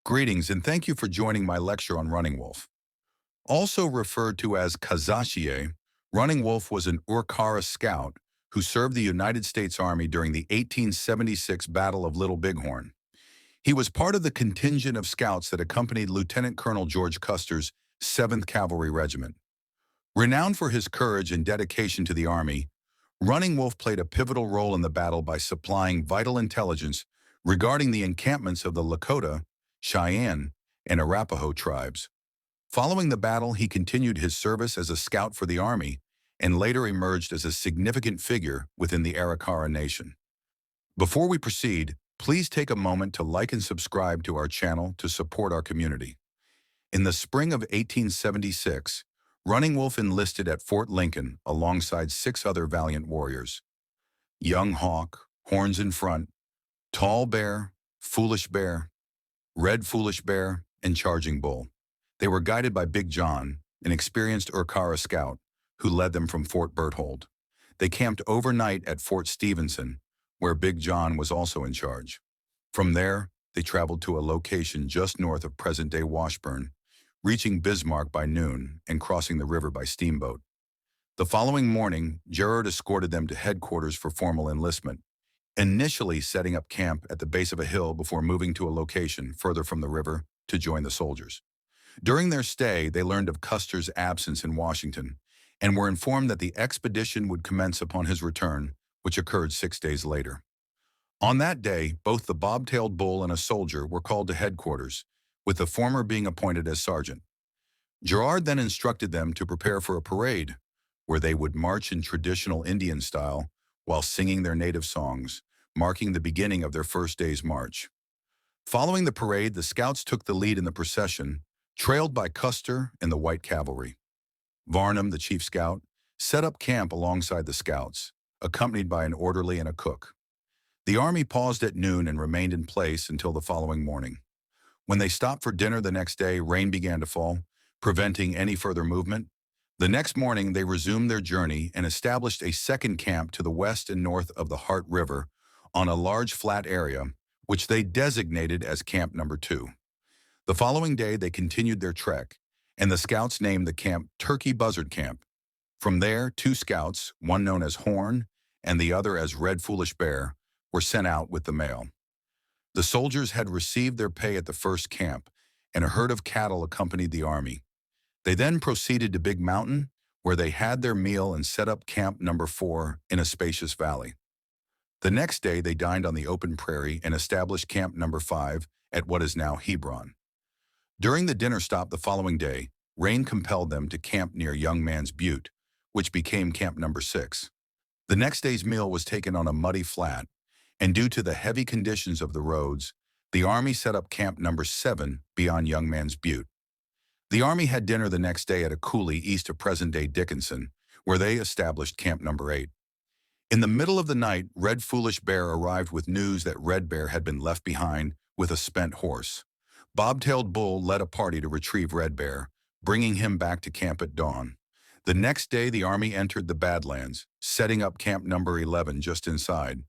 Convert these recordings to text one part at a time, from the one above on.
Greetings and thank you for joining my lecture on Running Wolf. Also referred to as Kazachiye, Running Wolf was an Urkara scout who served the United States Army during the 1876 Battle of Little Bighorn. He was part of the contingent of scouts that accompanied Lieutenant Colonel George Custer's 7th Cavalry Regiment. Renowned for his courage and dedication to the Army, Running Wolf played a pivotal role in the battle by supplying vital intelligence regarding the encampments of the Lakota, Cheyenne, and Arapaho tribes. Following the battle, he continued his service as a scout for the Army and later emerged as a significant figure within the Arakara Nation. Before we proceed, please take a moment to like and subscribe to our channel to support our community. In the spring of 1876, Running Wolf enlisted at Fort Lincoln alongside 6 other valiant warriors: Young Hawk, Horns in Front, Tall Bear, Foolish Bear, Red Foolish Bear, and Charging Bull. They were guided by Big John, an experienced Urkara scout, who led them from Fort Berthold. They camped overnight at Fort Stevenson, where Big John was also in charge. From there, they traveled to a location just north of present-day Washburn, reaching Bismarck by noon and crossing the river by steamboat. The following morning, Gerard escorted them to headquarters for formal enlistment, initially setting up camp at the base of a hill before moving to a location further from the river to join the soldiers. During their stay, they learned of Custer's absence in Washington and were informed that the expedition would commence upon his return, which occurred 6 days later. On that day, both the bobtailed bull and a soldier were called to headquarters, with the former being appointed as sergeant. Gerard then instructed them to prepare for a parade, where they would march in traditional Indian style while singing their native songs, marking the beginning of their first day's march. Following the parade, the scouts took the lead in the procession, trailed by Custer and the White Cavalry. Varnum, the chief scout, set up camp alongside the scouts, accompanied by an orderly and a cook. The Army paused at noon and remained in place until the following morning. When they stopped for dinner the next day, rain began to fall, preventing any further movement. The next morning, they resumed their journey and established a second camp to the west and north of the Heart River on a large flat area, which they designated as Camp Number 2. The following day, they continued their trek, and the scouts named the camp Turkey Buzzard Camp. From there, 2 scouts, one known as Horn and the other as Red Foolish Bear, were sent out with the mail. The soldiers had received their pay at the first camp, and a herd of cattle accompanied the Army. They then proceeded to Big Mountain, where they had their meal and set up Camp Number 4 in a spacious valley. The next day, they dined on the open prairie and established Camp Number 5 at what is now Hebron. During the dinner stop the following day, rain compelled them to camp near Young Man's Butte, which became Camp Number 6. The next day's meal was taken on a muddy flat, and due to the heavy conditions of the roads, the Army set up Camp Number 7 beyond Young Man's Butte. The Army had dinner the next day at a coulee east of present-day Dickinson, where they established Camp Number 8. In the middle of the night, Red Foolish Bear arrived with news that Red Bear had been left behind with a spent horse. Bobtailed Bull led a party to retrieve Red Bear, bringing him back to camp at dawn. The next day, the Army entered the Badlands, setting up Camp Number 11 just inside.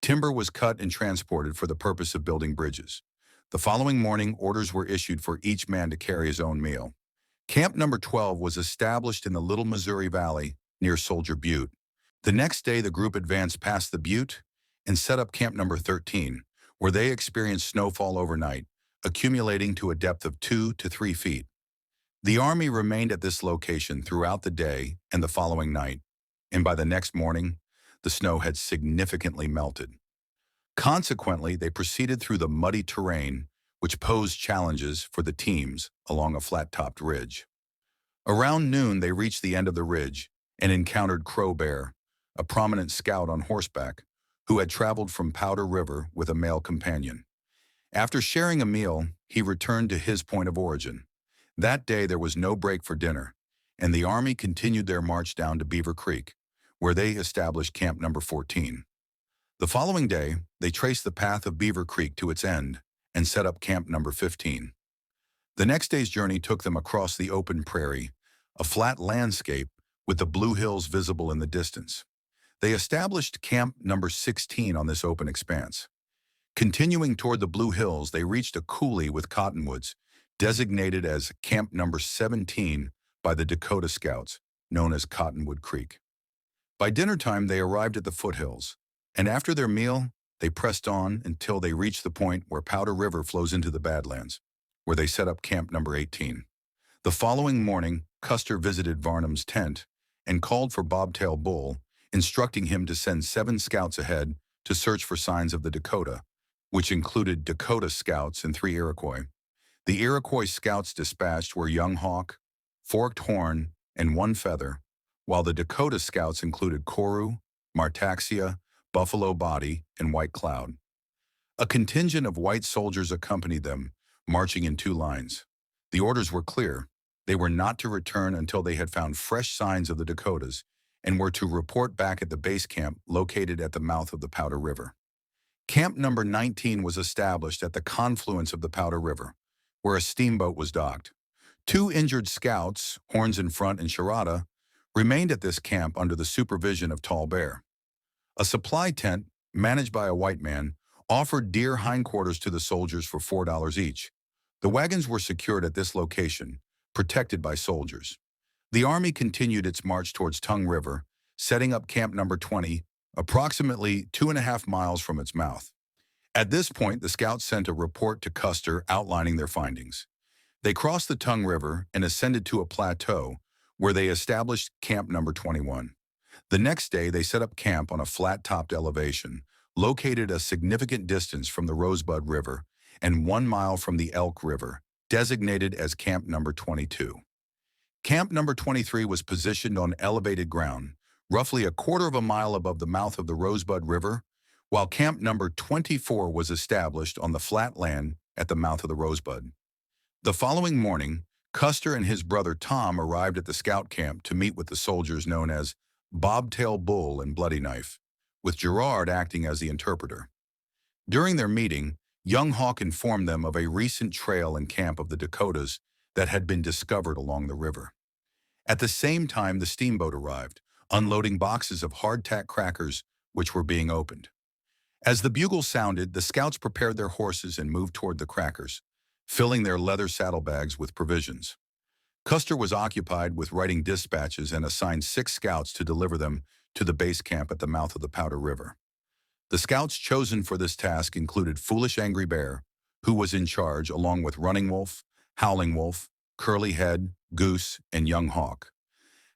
Timber was cut and transported for the purpose of building bridges. The following morning, orders were issued for each man to carry his own meal. Camp Number 12 was established in the Little Missouri Valley near Soldier Butte. The next day, the group advanced past the butte and set up Camp Number 13, where they experienced snowfall overnight, accumulating to a depth of 2 to 3 feet. The Army remained at this location throughout the day and the following night, and by the next morning, the snow had significantly melted. Consequently, they proceeded through the muddy terrain, which posed challenges for the teams along a flat-topped ridge. Around noon, they reached the end of the ridge and encountered Crow Bear, a prominent scout on horseback, who had traveled from Powder River with a male companion. After sharing a meal, he returned to his point of origin. That day, there was no break for dinner, and the Army continued their march down to Beaver Creek, where they established Camp Number 14. The following day, they traced the path of Beaver Creek to its end and set up Camp Number 15. The next day's journey took them across the open prairie, a flat landscape with the Blue Hills visible in the distance. They established Camp Number 16 on this open expanse. Continuing toward the Blue Hills, they reached a coulee with cottonwoods, designated as Camp Number 17 by the Dakota Scouts, known as Cottonwood Creek. By dinner time, they arrived at the foothills, and after their meal, they pressed on until they reached the point where Powder River flows into the Badlands, where they set up Camp Number 18. The following morning, Custer visited Varnum's tent and called for Bobtail Bull, instructing him to send 7 scouts ahead to search for signs of the Dakota, which included Dakota scouts and 3 Iroquois. The Iroquois scouts dispatched were Young Hawk, Forked Horn, and One Feather, while the Dakota scouts included Koru, Martaxia, Buffalo Body, and White Cloud. A contingent of white soldiers accompanied them, marching in 2 lines. The orders were clear. They were not to return until they had found fresh signs of the Dakotas and were to report back at the base camp located at the mouth of the Powder River. Camp Number 19 was established at the confluence of the Powder River, where a steamboat was docked. 2 injured scouts, Horns in front and Sherrata, remained at this camp under the supervision of Tall Bear. A supply tent, managed by a white man, offered deer hindquarters to the soldiers for $4 each. The wagons were secured at this location, protected by soldiers. The Army continued its march towards Tongue River, setting up Camp Number 20, approximately 2.5 miles from its mouth. At this point, the scouts sent a report to Custer outlining their findings. They crossed the Tongue River and ascended to a plateau where they established Camp Number 21. The next day, they set up camp on a flat-topped elevation, located a significant distance from the Rosebud River and 1 mile from the Elk River, designated as Camp Number 22. Camp Number 23 was positioned on elevated ground, roughly 1/4 mile above the mouth of the Rosebud River, while Camp Number 24 was established on the flat land at the mouth of the Rosebud. The following morning, Custer and his brother Tom arrived at the scout camp to meet with the soldiers known as Bobtail Bull and Bloody Knife, with Gerard acting as the interpreter. During their meeting, Young Hawk informed them of a recent trail and camp of the Dakotas that had been discovered along the river. At the same time, the steamboat arrived, unloading boxes of hardtack crackers which were being opened. As the bugle sounded, the scouts prepared their horses and moved toward the crackers, filling their leather saddlebags with provisions. Custer was occupied with writing dispatches and assigned 6 scouts to deliver them to the base camp at the mouth of the Powder River. The scouts chosen for this task included Foolish Angry Bear, who was in charge, along with Running Wolf, Howling Wolf, Curly Head, Goose, and Young Hawk.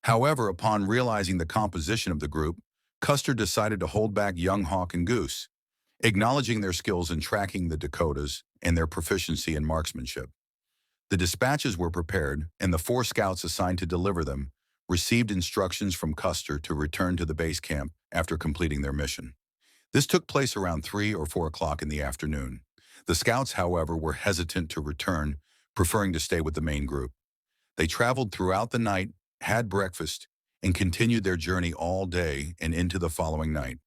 However, upon realizing the composition of the group, Custer decided to hold back Young Hawk and Goose, acknowledging their skills in tracking the Dakotas and their proficiency in marksmanship. The dispatches were prepared, and the 4 scouts assigned to deliver them received instructions from Custer to return to the base camp after completing their mission. This took place around 3 or 4 o'clock in the afternoon. The scouts, however, were hesitant to return, preferring to stay with the main group. They traveled throughout the night, had breakfast, and continued their journey all day and into the following night.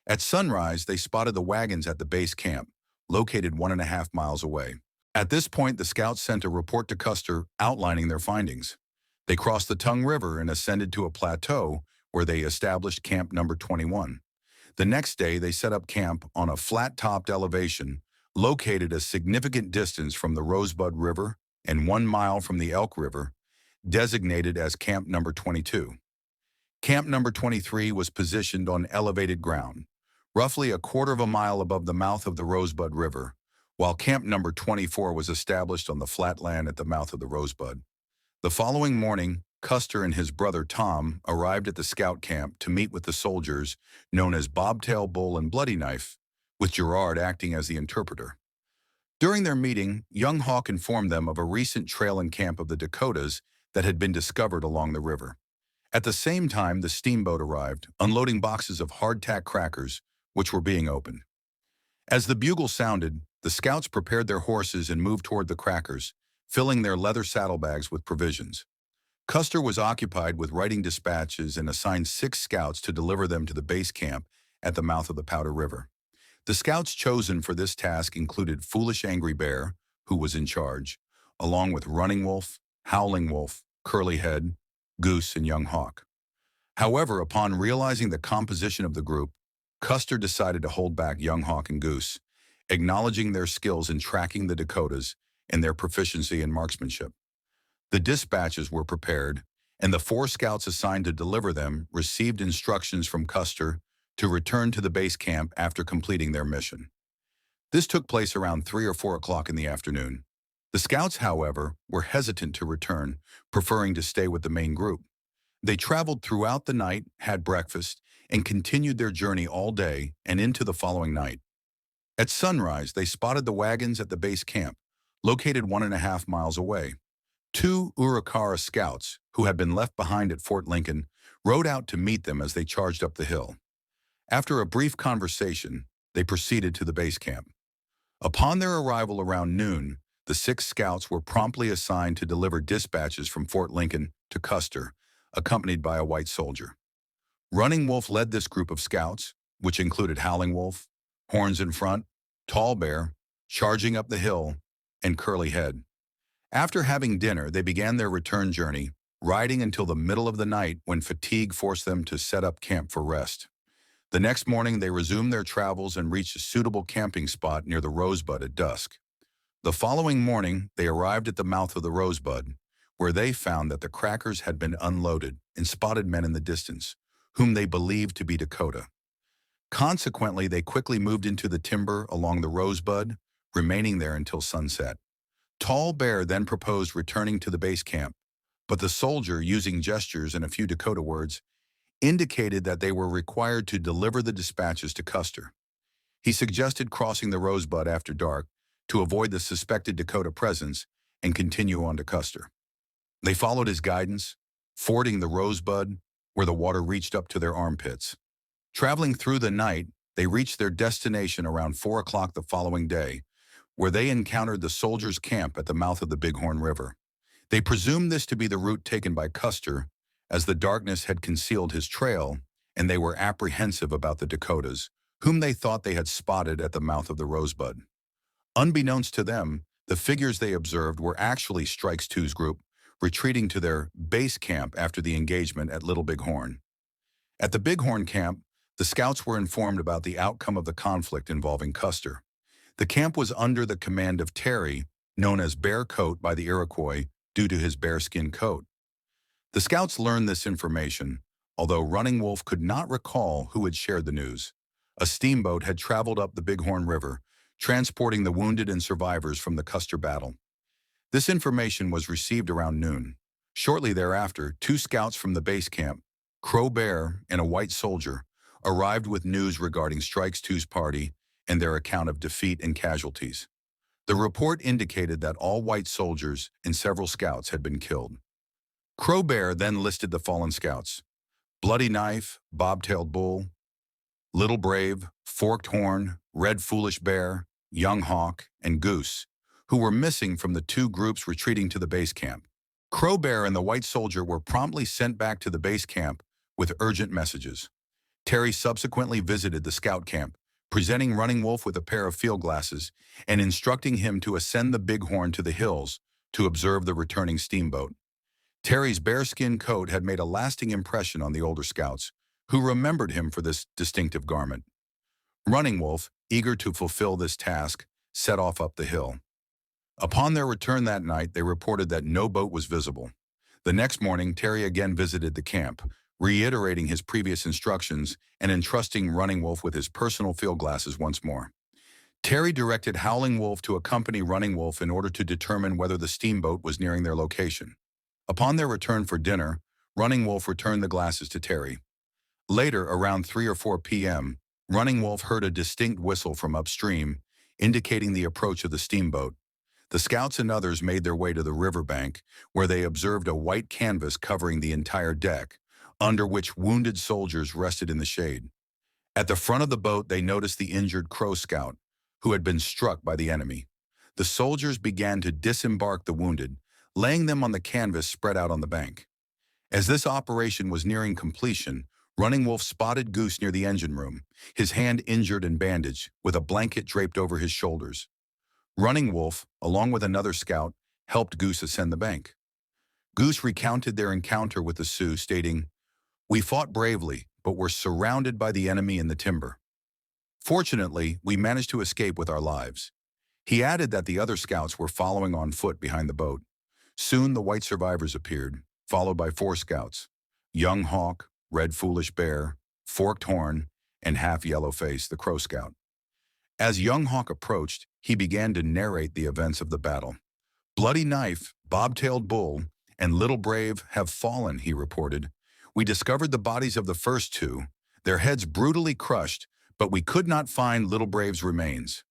At sunrise, they spotted the wagons at the base camp, located 1.5 miles away. At this point, the scouts sent a report to Custer outlining their findings. They crossed the Tongue River and ascended to a plateau where they established Camp Number 21. The next day, they set up camp on a flat-topped elevation located a significant distance from the Rosebud River and 1 mile from the Elk River, designated as Camp Number 22. Camp Number 23 was positioned on elevated ground, roughly 1/4 mile above the mouth of the Rosebud River, while Camp Number 24 was established on the flat land at the mouth of the Rosebud. The following morning, Custer and his brother Tom arrived at the scout camp to meet with the soldiers known as Bobtail Bull and Bloody Knife, with Gerard acting as the interpreter. During their meeting, Young Hawk informed them of a recent trail and camp of the Dakotas that had been discovered along the river. At the same time, the steamboat arrived, unloading boxes of hardtack crackers, which were being opened. As the bugle sounded, the scouts prepared their horses and moved toward the crackers, filling their leather saddlebags with provisions. Custer was occupied with writing dispatches and assigned 6 scouts to deliver them to the base camp at the mouth of the Powder River. The scouts chosen for this task included Foolish Angry Bear, who was in charge, along with Running Wolf, Howling Wolf, Curly Head, Goose, and Young Hawk. However, upon realizing the composition of the group, Custer decided to hold back Young Hawk and Goose, acknowledging their skills in tracking the Dakotas and their proficiency in marksmanship. The dispatches were prepared, and the 4 scouts assigned to deliver them received instructions from Custer to return to the base camp after completing their mission. This took place around 3 or 4 o'clock in the afternoon. The scouts, however, were hesitant to return, preferring to stay with the main group. They traveled throughout the night, had breakfast, and continued their journey all day and into the following night. At sunrise, they spotted the wagons at the base camp, located 1.5 miles away. 2 Urkara scouts, who had been left behind at Fort Lincoln, rode out to meet them as they charged up the hill. After a brief conversation, they proceeded to the base camp. Upon their arrival around noon, the 6 scouts were promptly assigned to deliver dispatches from Fort Lincoln to Custer, accompanied by a white soldier. Running Wolf led this group of scouts, which included Howling Wolf, Horns in Front, Tall Bear, Charging Up the Hill, and Curly Head. After having dinner, they began their return journey, riding until the middle of the night when fatigue forced them to set up camp for rest. The next morning, they resumed their travels and reached a suitable camping spot near the Rosebud at dusk. The following morning, they arrived at the mouth of the Rosebud, where they found that the crackers had been unloaded and spotted men in the distance, whom they believed to be Dakota. Consequently, they quickly moved into the timber along the Rosebud, remaining there until sunset. Tall Bear then proposed returning to the base camp, but the soldier, using gestures and a few Dakota words, indicated that they were required to deliver the dispatches to Custer. He suggested crossing the Rosebud after dark to avoid the suspected Dakota presence and continue on to Custer. They followed his guidance, fording the Rosebud, where the water reached up to their armpits. Traveling through the night, they reached their destination around 4 o'clock the following day, where they encountered the soldiers' camp at the mouth of the Bighorn River. They presumed this to be the route taken by Custer, as the darkness had concealed his trail, and they were apprehensive about the Dakotas, whom they thought they had spotted at the mouth of the Rosebud. Unbeknownst to them, the figures they observed were actually Strikes Two's group, retreating to their base camp after the engagement at Little Bighorn. At the Bighorn camp, the scouts were informed about the outcome of the conflict involving Custer. The camp was under the command of Terry, known as Bear Coat by the Iroquois due to his bearskin coat. The scouts learned this information, although Running Wolf could not recall who had shared the news. A steamboat had traveled up the Bighorn River, transporting the wounded and survivors from the Custer battle. This information was received around noon. Shortly thereafter, 2 scouts from the base camp, Crow Bear and a white soldier, arrived with news regarding Strikes Two's party and their account of defeat and casualties. The report indicated that all white soldiers and several scouts had been killed. Crow Bear then listed the fallen scouts: Bloody Knife, Bobtailed Bull, Little Brave, Forked Horn, Red Foolish Bear, Young Hawk, and Goose, who were missing from the 2 groups retreating to the base camp. Crow Bear and the white soldier were promptly sent back to the base camp with urgent messages. Terry subsequently visited the scout camp, presenting Running Wolf with a pair of field glasses and instructing him to ascend the Bighorn to the hills to observe the returning steamboat. Terry's bearskin coat had made a lasting impression on the older scouts, who remembered him for this distinctive garment. Running Wolf, eager to fulfill this task, set off up the hill. Upon their return that night, they reported that no boat was visible. The next morning, Terry again visited the camp, reiterating his previous instructions and entrusting Running Wolf with his personal field glasses once more. Terry directed Howling Wolf to accompany Running Wolf in order to determine whether the steamboat was nearing their location. Upon their return for dinner, Running Wolf returned the glasses to Terry. Later, around 3 or 4 p.m., Running Wolf heard a distinct whistle from upstream, indicating the approach of the steamboat. The scouts and others made their way to the riverbank, where they observed a white canvas covering the entire deck, under which wounded soldiers rested in the shade. At the front of the boat, they noticed the injured Crow scout, who had been struck by the enemy. The soldiers began to disembark the wounded, laying them on the canvas spread out on the bank. As this operation was nearing completion, Running Wolf spotted Goose near the engine room, his hand injured and bandaged, with a blanket draped over his shoulders. Running Wolf, along with another scout, helped Goose ascend the bank. Goose recounted their encounter with the Sioux, stating, "We fought bravely, but were surrounded by the enemy in the timber. Fortunately, we managed to escape with our lives." He added that the other scouts were following on foot behind the boat. Soon the white survivors appeared, followed by 4 scouts: Young Hawk, Red Foolish Bear, Forked Horn, and Half Yellow Face, the Crow Scout. As Young Hawk approached, he began to narrate the events of the battle. "Bloody Knife, Bobtailed Bull, and Little Brave have fallen," he reported. "We discovered the bodies of the first 2, their heads brutally crushed, but we could not find Little Brave's remains."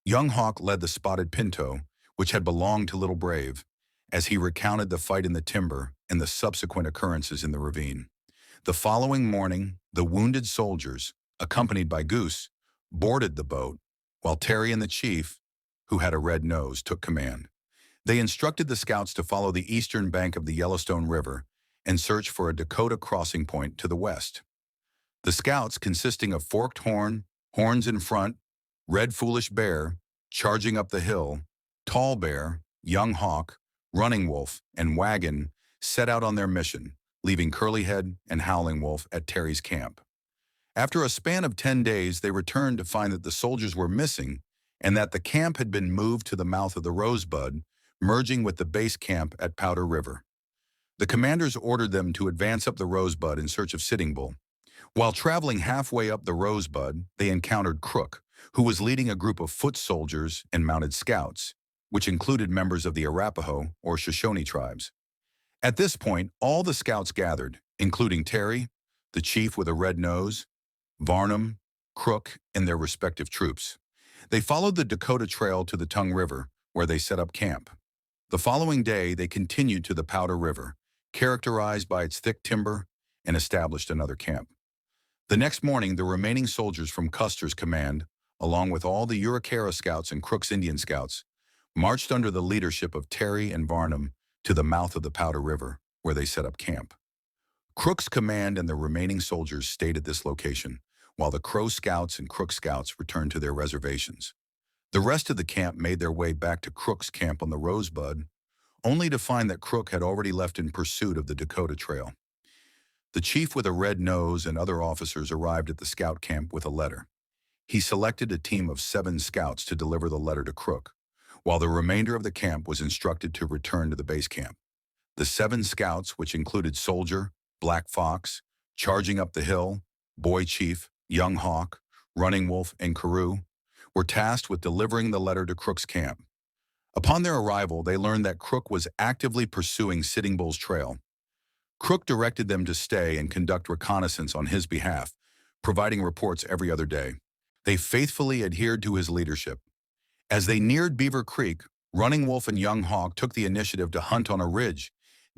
Young Hawk led the spotted pinto, which had belonged to Little Brave, as he recounted the fight in the timber and the subsequent occurrences in the ravine. The following morning, the wounded soldiers, accompanied by Goose, boarded the boat, while Terry and the chief, who had a red nose, took command. They instructed the scouts to follow the eastern bank of the Yellowstone River and search for a Dakota crossing point to the west. The scouts, consisting of Forked Horn, Horns in Front, Red Foolish Bear, Charging Up the Hill, Tall Bear, Young Hawk, Running Wolf, and Wagon, set out on their mission, leaving Curlyhead and Howling Wolf at Terry's camp. After a span of 10 days, they returned to find that the soldiers were missing and that the camp had been moved to the mouth of the Rosebud, merging with the base camp at Powder River. The commanders ordered them to advance up the Rosebud in search of Sitting Bull. While traveling halfway up the Rosebud, they encountered Crook, who was leading a group of foot soldiers and mounted scouts, which included members of the Arapaho or Shoshone tribes. At this point, all the scouts gathered, including Terry, the chief with a red nose, Varnum, Crook, and their respective troops. They followed the Dakota Trail to the Tongue River, where they set up camp. The following day, they continued to the Powder River, characterized by its thick timber, and established another camp. The next morning, the remaining soldiers from Custer's command, along with all the Urkara scouts and Crook's Indian scouts, marched under the leadership of Terry and Varnum to the mouth of the Powder River, where they set up camp. Crook's command and the remaining soldiers stayed at this location, while the Crow scouts and Crook scouts returned to their reservations. The rest of the camp made their way back to Crook's camp on the Rosebud, only to find that Crook had already left in pursuit of the Dakota Trail. The chief with a red nose and other officers arrived at the scout camp with a letter. He selected a team of 7 scouts to deliver the letter to Crook, while the remainder of the camp was instructed to return to the base camp. The 7 scouts, which included Soldier, Black Fox, Charging Up the Hill, Boy Chief, Young Hawk, Running Wolf, and Carew, were tasked with delivering the letter to Crook's camp. Upon their arrival, they learned that Crook was actively pursuing Sitting Bull's trail. Crook directed them to stay and conduct reconnaissance on his behalf, providing reports every other day. They faithfully adhered to his leadership. As they neared Beaver Creek, Running Wolf and Young Hawk took the initiative to hunt on a ridge,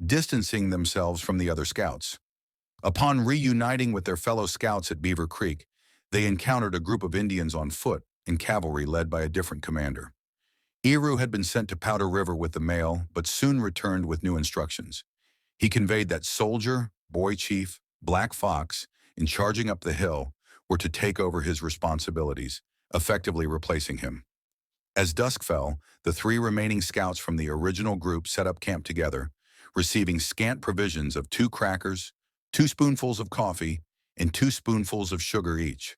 distancing themselves from the other scouts. Upon reuniting with their fellow scouts at Beaver Creek, they encountered a group of Indians on foot and cavalry led by a different commander. Eru had been sent to Powder River with the mail, but soon returned with new instructions. He conveyed that Soldier, Boy Chief, Black Fox, and Charging Up the Hill were to take over his responsibilities, effectively replacing him. As dusk fell, the 3 remaining scouts from the original group set up camp together, receiving scant provisions of 2 crackers, 2 spoonfuls of coffee, and 2 spoonfuls of sugar each.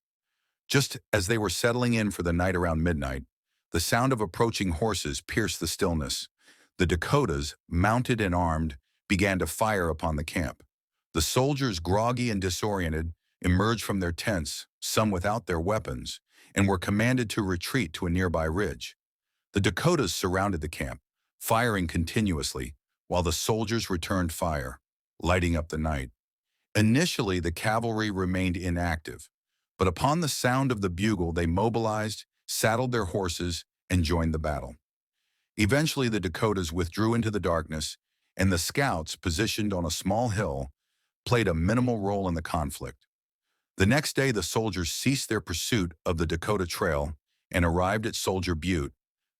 Just as they were settling in for the night around midnight, the sound of approaching horses pierced the stillness. The Dakotas, mounted and armed, began to fire upon the camp. The soldiers, groggy and disoriented, emerged from their tents, some without their weapons, and were commanded to retreat to a nearby ridge. The Dakotas surrounded the camp, firing continuously, while the soldiers returned fire, lighting up the night. Initially, the cavalry remained inactive, but upon the sound of the bugle, they mobilized, saddled their horses, and joined the battle. Eventually, the Dakotas withdrew into the darkness, and the scouts, positioned on a small hill, played a minimal role in the conflict. The next day, the soldiers ceased their pursuit of the Dakota Trail and arrived at Soldier Butte,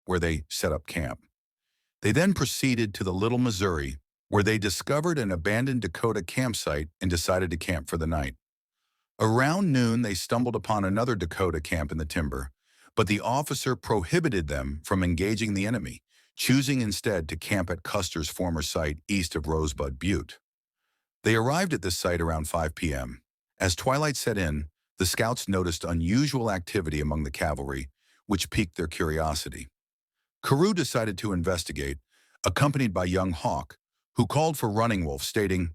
where they set up camp. They then proceeded to the Little Missouri, where they discovered an abandoned Dakota campsite and decided to camp for the night. Around noon, they stumbled upon another Dakota camp in the timber, but the officer prohibited them from engaging the enemy, choosing instead to camp at Custer's former site east of Rosebud Butte. They arrived at this site around 5 p.m. As twilight set in, The scouts noticed unusual activity among the cavalry, which piqued their curiosity. Carew decided to investigate, accompanied by young Hawk, who called for Running Wolf, stating,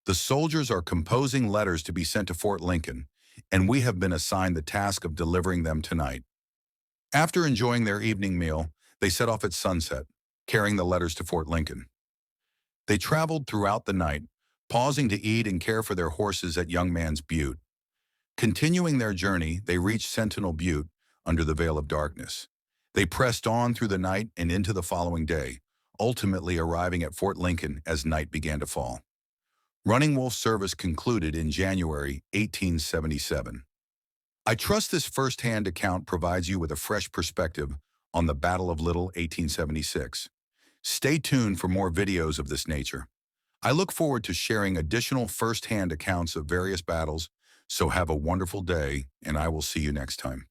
"The soldiers are composing letters to be sent to Fort Lincoln, and we have been assigned the task of delivering them tonight." After enjoying their evening meal, they set off at sunset, carrying the letters to Fort Lincoln. They traveled throughout the night, pausing to eat and care for their horses at Young Man's Butte. Continuing their journey, they reached Sentinel Butte under the veil of darkness. They pressed on through the night and into the following day, ultimately arriving at Fort Lincoln as night began to fall. Running Wolf's service concluded in January 1877. I trust this first-hand account provides you with a fresh perspective on the Battle of Little 1876. Stay tuned for more videos of this nature. I look forward to sharing additional first-hand accounts of various battles, so have a wonderful day, and I will see you next time.